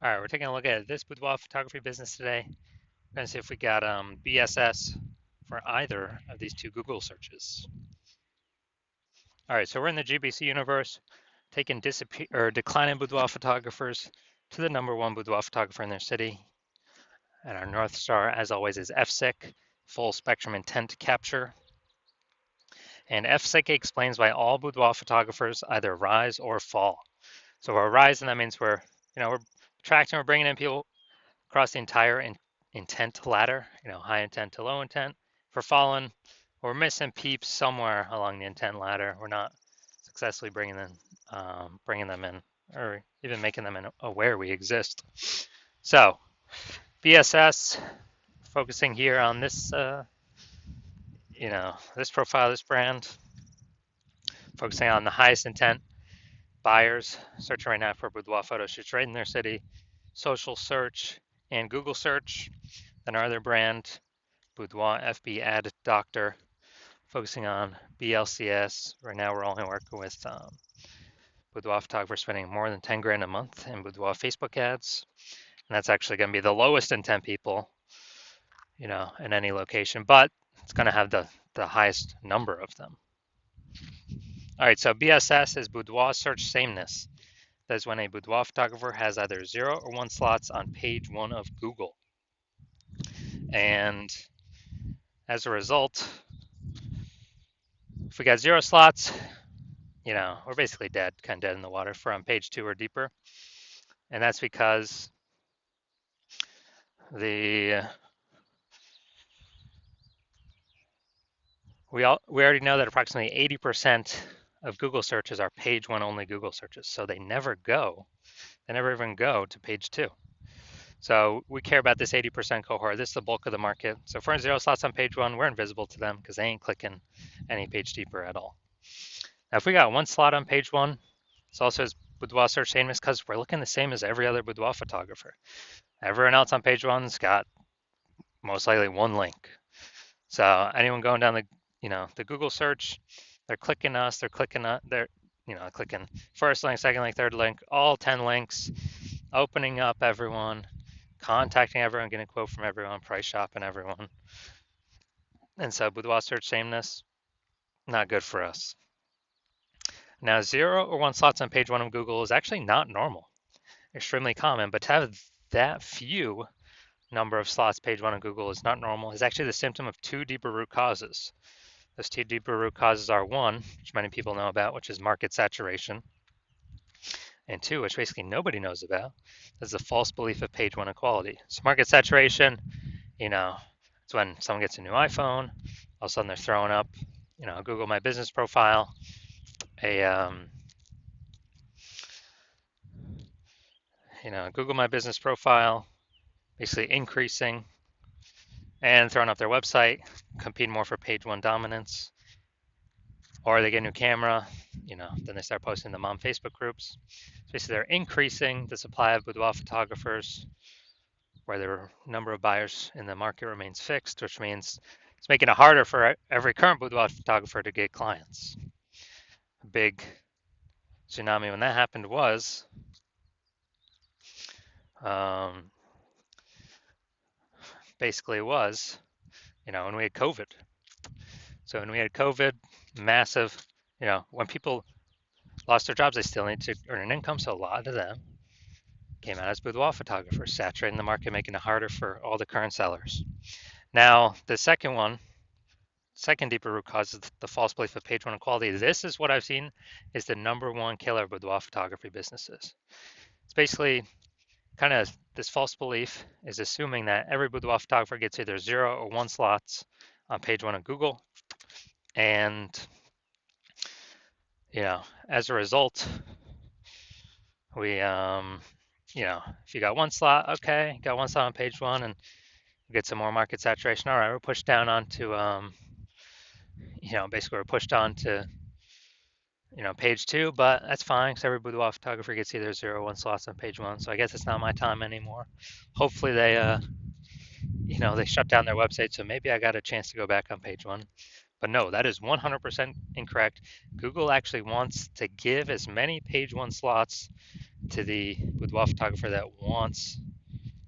All right, we're taking a look at this boudoir photography business today. We're going to see if we got BSS for either of these two Google searches. All right, so we're in the GBC universe, taking declining boudoir photographers to the number one boudoir photographer in their city. And our North Star, as always, is FSIC, full spectrum intent capture. And FSIC explains why all boudoir photographers either rise or fall. So we're rising, that means we're attracting, we're bringing in people across the entire intent ladder, high intent to low intent. If we're falling, we're missing peeps somewhere along the intent ladder. We're not successfully bringing them in, or even making them aware we exist. So, BSS, focusing here on this, this profile, this brand, focusing on the highest intent buyers, searching right now for boudoir photo shoots right in their city, social search, and Google search. Then our other brand, Boudoir FB Ad Doctor, focusing on BLCS. Right now, we're only working with boudoir photographers spending more than 10 grand a month in boudoir Facebook ads. And that's actually going to be the lowest intent people, in any location, but it's going to have the highest number of them. All right, so BSS is boudoir search sameness. That is when a boudoir photographer has either 0 or 1 slots on page 1 of Google. And as a result, if we got 0 slots, we're basically dead, kind of dead in the water for on page 2 or deeper. And that's because we already know that approximately 80% of Google searches are page 1 only Google searches. So they never even go to page 2. So we care about this 80% cohort. This is the bulk of the market. So if we're in 0 slots on page 1, we're invisible to them because they ain't clicking any page deeper at all. Now, if we got 1 slot on page 1, it's also as boudoir search sameness because we're looking the same as every other boudoir photographer. Everyone else on page 1's got most likely 1 link. So anyone going down the Google search, they're clicking us, they're clicking first link, second link, third link, all 10 links, opening up everyone, contacting everyone, getting a quote from everyone, price shopping everyone. And so boudoir search sameness, not good for us. Now, 0 or 1 slots on page 1 of Google is actually not normal, extremely common, but to have that few number of slots page 1 of Google is not normal. It's actually the symptom of 2 deeper root causes. Those 2 deeper root causes are 1, which many people know about, which is market saturation, and 2, which basically nobody knows about, is the false belief of page 1 equality. So market saturation, it's when someone gets a new iPhone, all of a sudden they're throwing up, Google My Business profile, Google My Business profile, basically increasing and throwing up their website, competing more for page 1 dominance. Or they get a new camera, then they start posting them on Facebook groups. So basically they're increasing the supply of boudoir photographers where the number of buyers in the market remains fixed, which means it's making it harder for every current boudoir photographer to get clients. A big tsunami when that happened was when we had COVID. So when we had COVID, massive, when people lost their jobs, they still need to earn an income. So a lot of them came out as boudoir photographers, saturating the market, making it harder for all the current sellers. Now, the second deeper root cause is the false belief of page 1 equality. This is what I've seen is the number 1 killer of boudoir photography businesses. It's basically kind of this false belief is assuming that every boudoir photographer gets either 0 or 1 slots on page 1 of Google. And, as a result, we, if you got 1 slot, okay, got 1 slot on page 1 and get some more market saturation. All right, we're pushed down onto, basically we're pushed on to, page 2, but that's fine because every boudoir photographer gets either 0 or 1 slots on page 1. So I guess it's not my time anymore. Hopefully they, they shut down their website. So maybe I got a chance to go back on page 1. But no, that is 100% incorrect. Google actually wants to give as many page 1 slots to the boudoir photographer that wants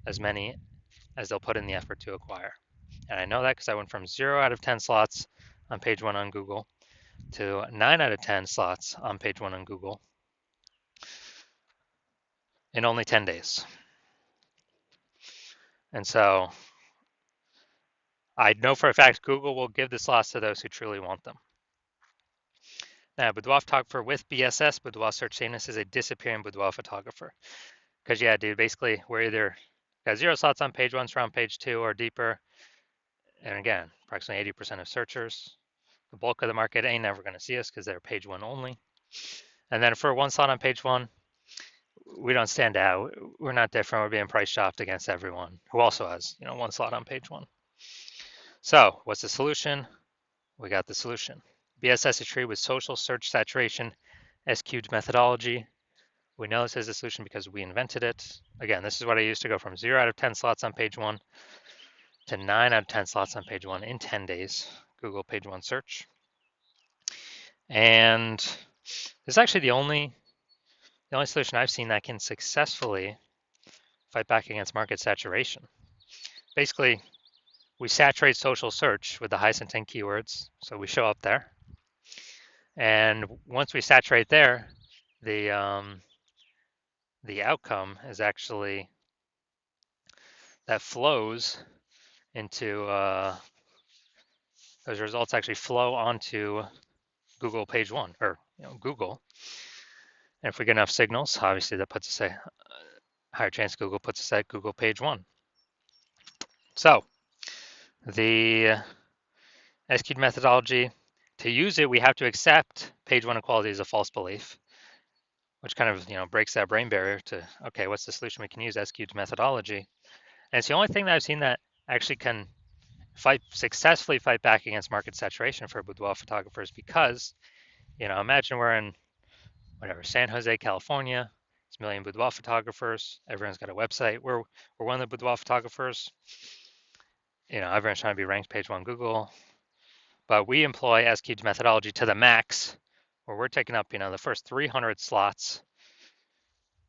as many as they'll put in the effort to acquire. And I know that because I went from 0 out of 10 slots on page 1 on Google to 9 out of 10 slots on page 1 on Google in only 10 days. And so I know for a fact Google will give the slots to those who truly want them. Now, boudoir photographer with BSS, boudoir search sameness, is a disappearing boudoir photographer. Because yeah, dude, basically we're either got 0 slots on page 1, so on page 2 or deeper. And again, approximately 80% of searchers. The bulk of the market ain't never going to see us because they're page 1 only. And then for 1 slot on page 1, we don't stand out. We're not different. We're being price shopped against everyone who also has, 1 slot on page 1. So what's the solution? We got the solution. BSS tree with social search saturation, SQ'd methodology. We know this is a solution because we invented it. Again, this is what I used to go from 0 out of 10 slots on page 1 to 9 out of 10 slots on page 1 in 10 days. Google page 1 search. And this is actually the only solution I've seen that can successfully fight back against market saturation. Basically, we saturate social search with the highest intent keywords, so we show up there. And once we saturate there, the outcome is actually that flows into those results actually flow onto Google page 1 or Google. And if we get enough signals, obviously that puts us a higher chance Google puts us at Google page 1. So the SQ'd methodology, to use it, we have to accept page 1 equality as a false belief, which kind of breaks that brain barrier to, okay, what's the solution? We can use SQ'd methodology. And it's the only thing that I've seen that actually can successfully fight back against market saturation for boudoir photographers, because imagine we're in San Jose, California. It's a million boudoir photographers. Everyone's got a website. We're one of the boudoir photographers. Everyone's trying to be ranked page 1 Google, but we employ SQ'd methodology to the max, where we're taking up the first 300 slots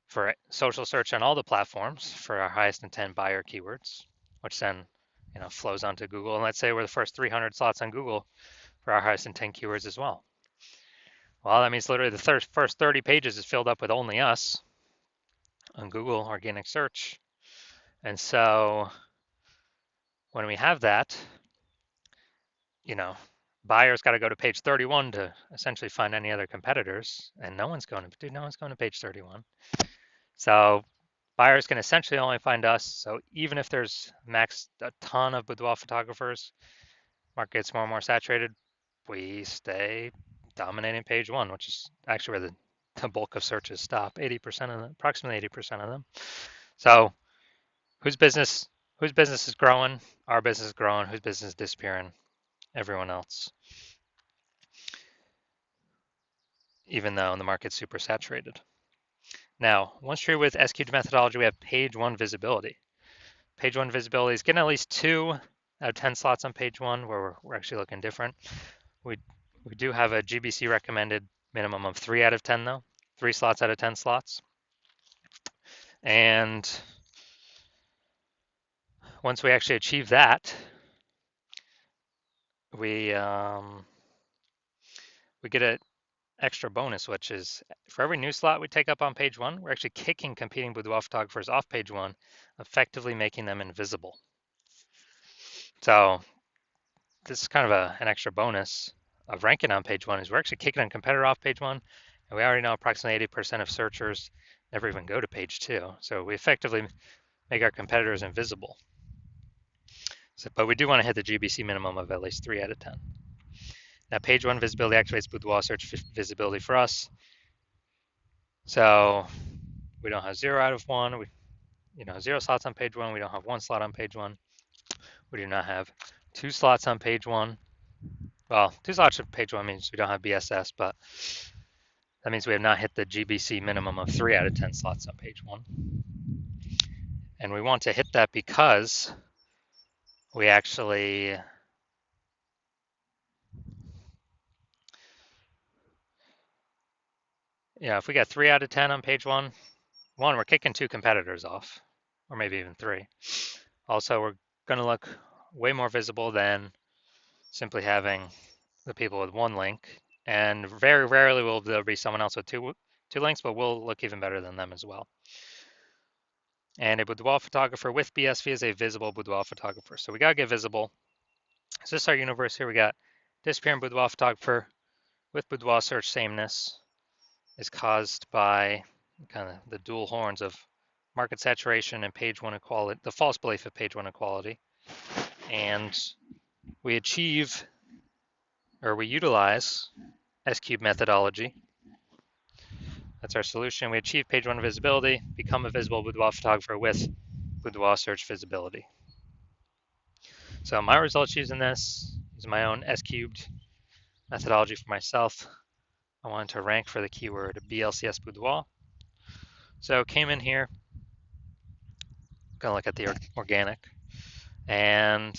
for social search on all the platforms for our highest intent buyer keywords, which then flows onto Google. And let's say we're the first 300 slots on Google for our highest intent keywords as well. Well, that means literally the first 30 pages is filled up with only us on Google organic search. And so when we have that, buyers got to go to page 31 to essentially find any other competitors, and no one's going to page 31. So buyers can essentially only find us. So even if there's max a ton of boudoir photographers, market gets more and more saturated, we stay dominating page 1, which is actually where the bulk of searches stop. 80% of them, approximately 80% of them. So whose business is growing? Our business is growing. Whose business is disappearing? Everyone else. Even though the market's super saturated. Now, once you're with SQ'd methodology, we have page 1 visibility. Page 1 visibility is getting at least 2 out of 10 slots on page 1, where we're actually looking different. We do have a GBC recommended minimum of 3 out of 10 though, 3 slots out of 10 slots. And once we actually achieve that, we get an extra bonus, which is for every new slot we take up on page 1, we're actually kicking competing boudoir photographers off page 1, effectively making them invisible. So this is kind of an extra bonus of ranking on page 1, is we're actually kicking a competitor off page 1, and we already know approximately 80% of searchers never even go to page 2. So we effectively make our competitors invisible. But we do want to hit the GBC minimum of at least 3 out of 10. Now, page 1 visibility activates boudoir search visibility for us. So we don't have 0 out of 1. We, 0 slots on page 1. We don't have 1 slot on page 1. We do not have 2 slots on page 1. Well, 2 slots on page 1 means we don't have BSS, but that means we have not hit the GBC minimum of 3 out of 10 slots on page 1. And we want to hit that because we actually if we got 3 out of 10 on page 1, one, we're kicking 2 competitors off, or maybe even 3. Also, we're going to look way more visible than simply having the people with 1 link. And very rarely will there be someone else with two links, but we'll look even better than them as well. And a boudoir photographer with BSV is a visible boudoir photographer. So we got to get visible. So this is our universe here. We got disappearing boudoir photographer with boudoir search sameness is caused by kind of the dual horns of market saturation and page 1 equality, the false belief of page 1 equality. And we achieve, or we utilize S-cube methodology. That's our solution. We achieve page 1 visibility, become a visible boudoir photographer with boudoir search visibility. So my results using this is my own S-cubed methodology for myself. I wanted to rank for the keyword BLCS boudoir. So came in here, gonna look at the organic, and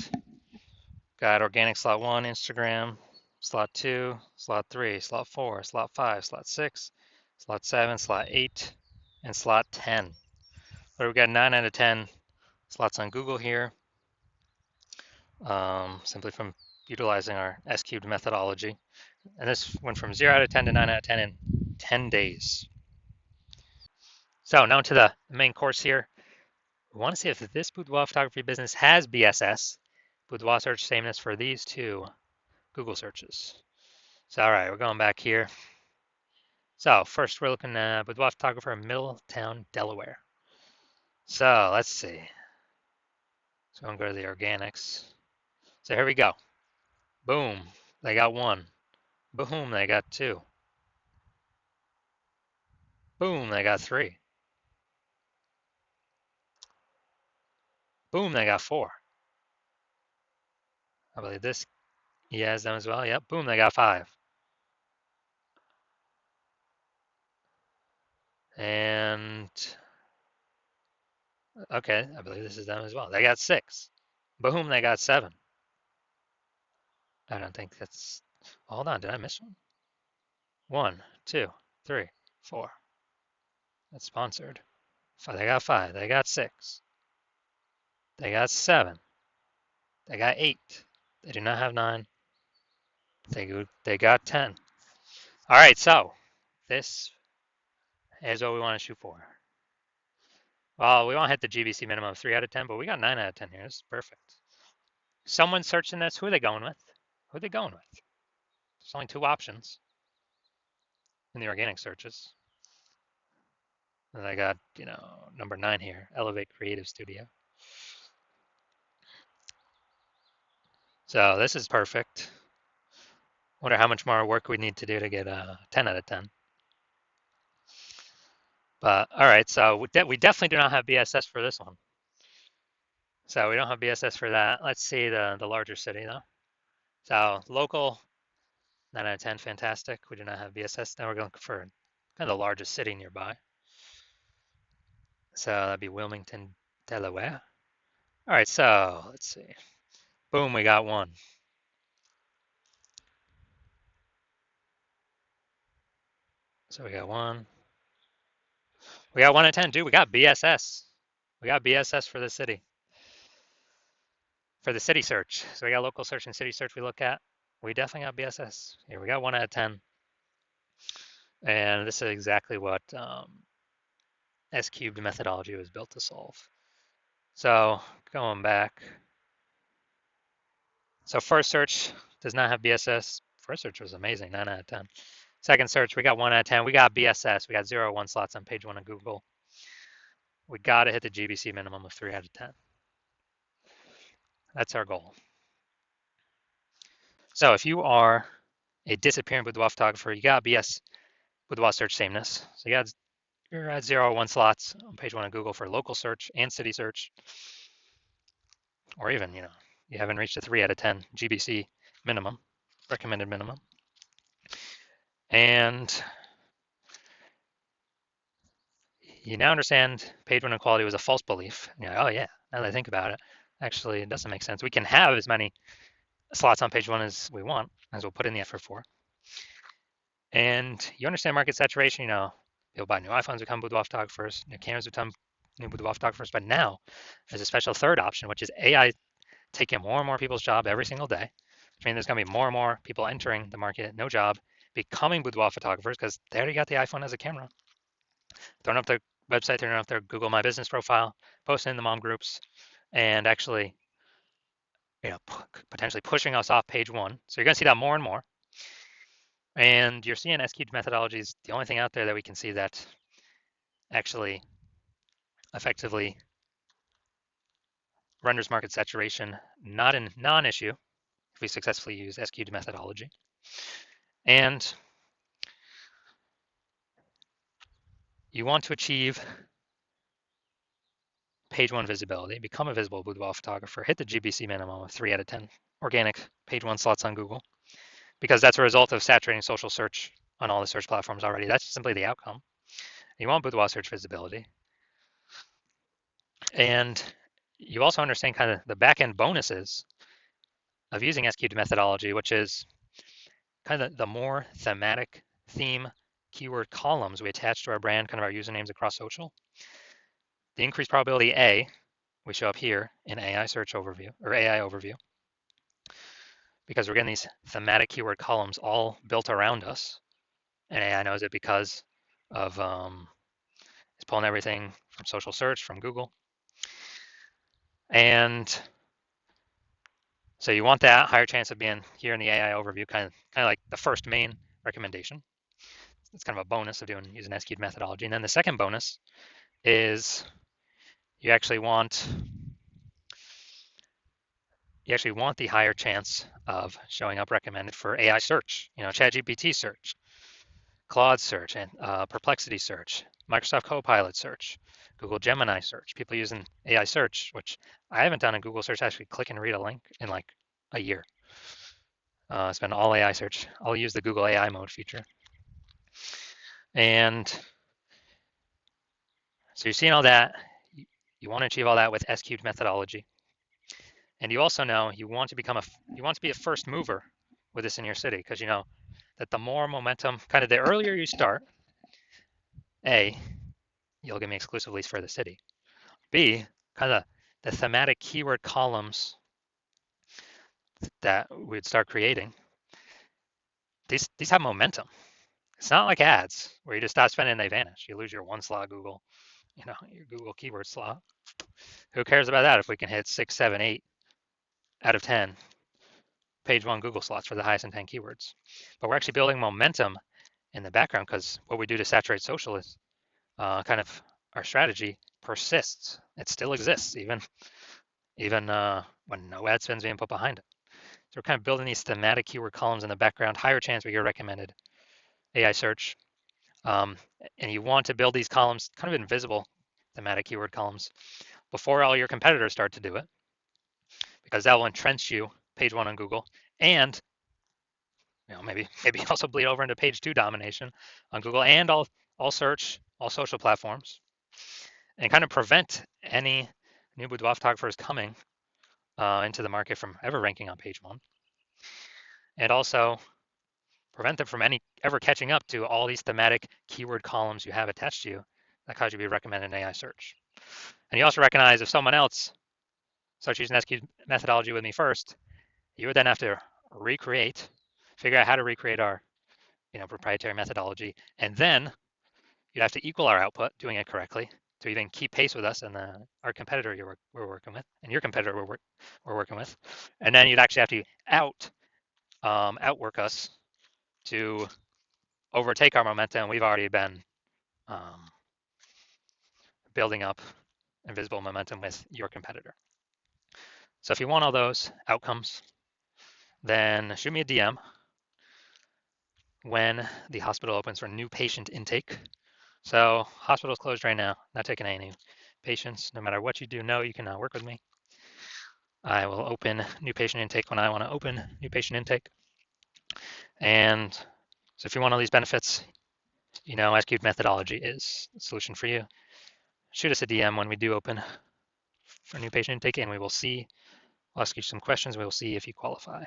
got organic slot 1, Instagram, slot 2, slot 3, slot 4, slot 5, slot 6, slot 7, slot 8, and slot 10. But we got 9 out of 10 slots on Google here, simply from utilizing our S-cubed methodology. And this went from 0 out of 10 to 9 out of 10 in 10 days. So now to the main course here. We want to see if this boudoir photography business has BSS, boudoir search sameness, for these 2 Google searches. So all right, we're going back here. So first we're looking at boudoir photographer in Middletown, Delaware. So let's see. So I'm going to go to the organics. So here we go. Boom, they got 1. Boom, they got 2. Boom, they got 3. Boom, they got 4. I believe this he has them as well. Yep, boom, they got 5. And okay, I believe this is them as well. They got 6. Boom, they got 7. I don't think that's, hold on, did I miss one? 1, 2, 3, 4. That's sponsored. They got 5. They got 6. They got 7. They got 8. They do not have 9. They got 10. All right, so this is what we want to shoot for. Well, we want to hit the GBC minimum of 3 out of 10, but we got 9 out of 10 here. This is perfect. Someone searching this, who are they going with? Who are they going with? There's only 2 options in the organic searches. And I got, number 9 here, Elevate Creative Studio. So this is perfect. Wonder how much more work we need to do to get a 10 out of 10. But all right, so we definitely do not have BSS for this one. So we don't have BSS for that. Let's see the larger city though. So local, 9 out of 10, fantastic. We do not have BSS. Now we're going for kind of the largest city nearby. So that'd be Wilmington, Delaware. All right, so let's see. Boom, we got 1. So we got 1. We got 1 out of 10. Dude, we got BSS. We got BSS for the city. For the city search. So we got local search and city search we look at. We definitely got BSS. Here we got 1 out of 10. And this is exactly what S-cubed methodology was built to solve. So going back. So first search does not have BSS. First search was amazing, 9 out of 10. Second search, we got 1 out of 10. We got BSS. We got 0 1 slots on page 1 of Google. We got to hit the GBC minimum of 3 out of 10. That's our goal. So if you are a disappearing boudoir photographer, you got BS boudoir search sameness. So you're at 0 1 slots on page 1 of Google for local search and city search. Or even, you haven't reached a 3 out of 10 GBC minimum, recommended minimum. And you now understand page 1 equality was a false belief. You're like, oh yeah, now that I think about it, actually it doesn't make sense. We can have as many slots on page 1 as we want, as we'll put in the effort for. And you understand market saturation, People buy new iPhones, become boudoir photographers, new cameras, become new boudoir photographers. But now there's a special third option, which is AI taking more and more people's job every single day. Which means there's going to be more and more people entering the market, no job, becoming boudoir photographers because they already got the iPhone as a camera, throwing up their website, throwing up their Google My Business profile, posting in the mom groups, and actually, potentially pushing us off page one. So you're going to see that more and more. And you're seeing SQ methodology is the only thing out there that we can see that actually effectively renders market saturation not a non-issue if we successfully use SQ methodology. And you want to achieve page one visibility, become a visible boudoir photographer, hit the GBC minimum of 3 out of 10 organic page one slots on Google, because that's a result of saturating social search on all the search platforms already. That's simply the outcome. You want boudoir search visibility. And you also understand kind of the back-end bonuses of using SQ methodology, which is kind of the more thematic theme keyword columns we attach to our brand, kind of our usernames across social. The increased probability A, we show up here in AI search overview or AI overview, because we're getting these thematic keyword columns all built around us. And AI knows it because of it's pulling everything from social search, from Google. And so you want that higher chance of being here in the AI overview, kind of like the first main recommendation. It's kind of a bonus of using SQ methodology. And then the second bonus is you actually want the higher chance of showing up recommended for AI search, ChatGPT search, Claude search, and Perplexity search, Microsoft Copilot search, Google Gemini search, people using AI search, which I haven't done a Google search, actually click and read a link in like a year. It's been all AI search. I'll use the Google AI mode feature. And so you're seeing all that. You want to achieve all that with SQ methodology. And you also know you want to be a first mover with this in your city, because you know that the more momentum, kind of the earlier you start, A, you'll give me exclusive leads for the city. B, kind of the thematic keyword columns that we'd start creating, these have momentum. It's not like ads where you just stop spending and they vanish. You lose your one slot Google, your Google keyword slot. Who cares about that if we can hit 6, 7, 8 out of 10 page one Google slots for the highest intent keywords? But we're actually building momentum in the background, because what we do to saturate social is kind of our strategy persists. It still exists even when no ad spend is being put behind it. So we're kind of building these thematic keyword columns in the background, higher chance we get recommended AI search. And you want to build these columns, kind of invisible thematic keyword columns, before all your competitors start to do it, because that will entrench you page one on Google, and maybe also bleed over into page two domination on Google and all search, all social platforms, and kind of prevent any new boudoir photographers coming into the market from ever ranking on page one, and also prevent them from ever catching up to all these thematic keyword columns you have attached to you that cause you to be recommended in AI search. And you also recognize if someone else starts using SQ methodology with me first, you would then have to figure out how to recreate our proprietary methodology, and then you'd have to equal our output doing it correctly to even keep pace with us and our competitor we're working with, and your competitor we're working with. And then you'd actually have to outwork us to overtake our momentum we've already been building up invisible momentum with your competitor. So if you want all those outcomes, then shoot me a DM when the hospital opens for new patient intake. So hospital's closed right now, not taking any patients. No matter what you do, know you can now work with me. I will open new patient intake when I want to open new patient intake. And so if you want all these benefits, SQ methodology is the solution for you. Shoot us a DM when we do open for new patient intake, and we'll ask you some questions. We will see if you qualify.